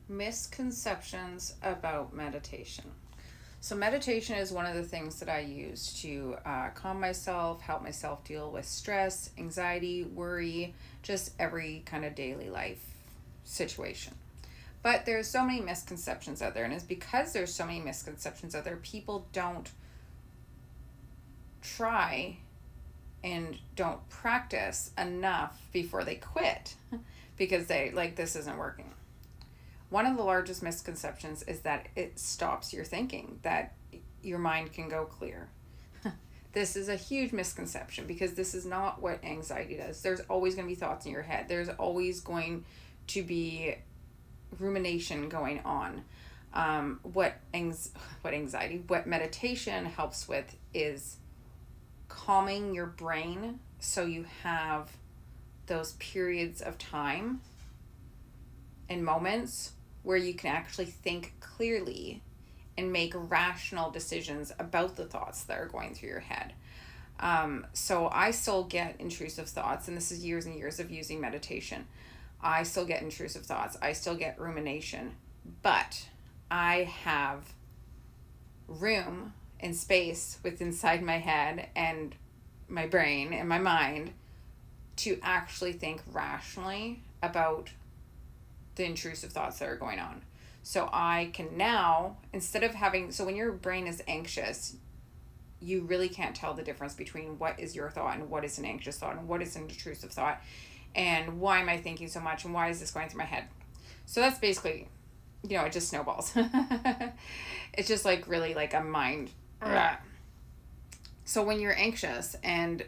Misconceptions about meditation. So, meditation is one of the things that I use to calm myself, help myself deal with stress, anxiety, worry, just every kind of daily life situation. But there's so many misconceptions out there, and it's because there's so many misconceptions out there, people don't try and don't practice enough before they quit because they like this isn't working. One of the largest misconceptions is that it stops your thinking, that your mind can go clear. This is a huge misconception because this is not what anxiety does. There's always going to be thoughts in your head. There's always going to be rumination going on. What meditation helps with is calming your brain so you have those periods of time and moments where you can actually think clearly and make rational decisions about the thoughts that are going through your head. So I still get intrusive thoughts, and this is years and years of using meditation. I still get intrusive thoughts. I still get rumination, but I have room and space within inside my head and my brain and my mind to actually think rationally about the intrusive thoughts that are going on. So I can now, instead of having, so when your brain is anxious, you really can't tell the difference between what is your thought and what is an anxious thought and what is an intrusive thought and why am I thinking so much and why is this going through my head. So that's basically, it just snowballs. It's just like really like a mind. So when you're anxious and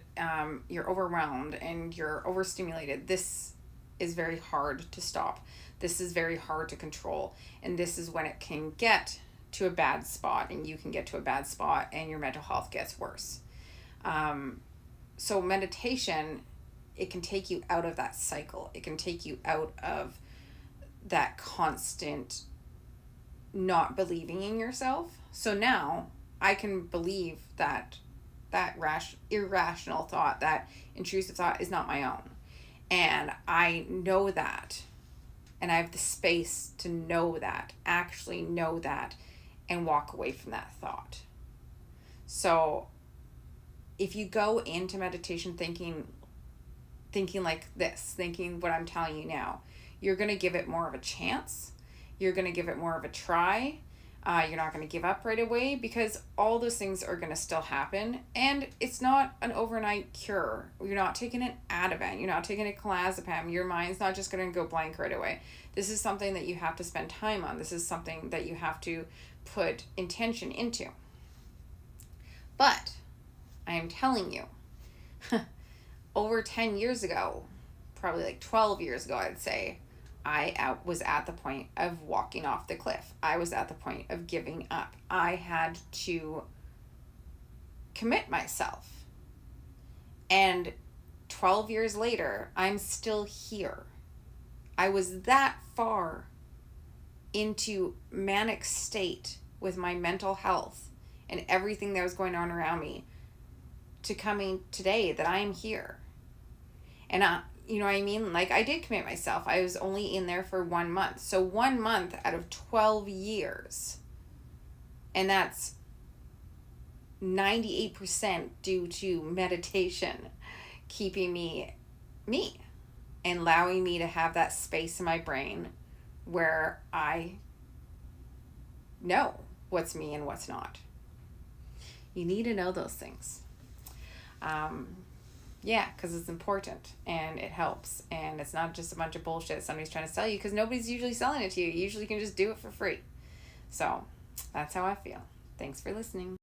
you're overwhelmed and you're overstimulated, this is very hard to stop. This is very hard to control. And this is when it can get to a bad spot, and you can get to a bad spot and your mental health gets worse. So meditation, it can take you out of that cycle. It can take you out of that constant not believing in yourself. So now I can believe that irrational thought, that intrusive thought is not my own. And I know that. And I have the space to know that, actually know that, and walk away from that thought. So if you go into meditation thinking like this, thinking what I'm telling you now, you're going to give it more of a chance. You're going to give it more of a try. You're not going to give up right away because all those things are going to still happen. And it's not an overnight cure. You're not taking an Ativan. You're not taking a clonazepam. Your mind's not just going to go blank right away. This is something that you have to spend time on. This is something that you have to put intention into. But I am telling you, over 10 years ago, probably like 12 years ago, I'd say, I was at the point of walking off the cliff. I was at the point of giving up. I had to commit myself. And 12 years later, I'm still here. I was that far into manic state with my mental health and everything that was going on around me to coming today that I am here. And you know what I mean? Like, I did commit myself. I was only in there for 1 month. So 1 month out of 12 years. And that's 98% due to meditation keeping me and allowing me to have that space in my brain where I know what's me and what's not. You need to know those things. Yeah, because it's important and it helps. And it's not just a bunch of bullshit somebody's trying to sell you, because nobody's usually selling it to you. You usually can just do it for free. So that's how I feel. Thanks for listening.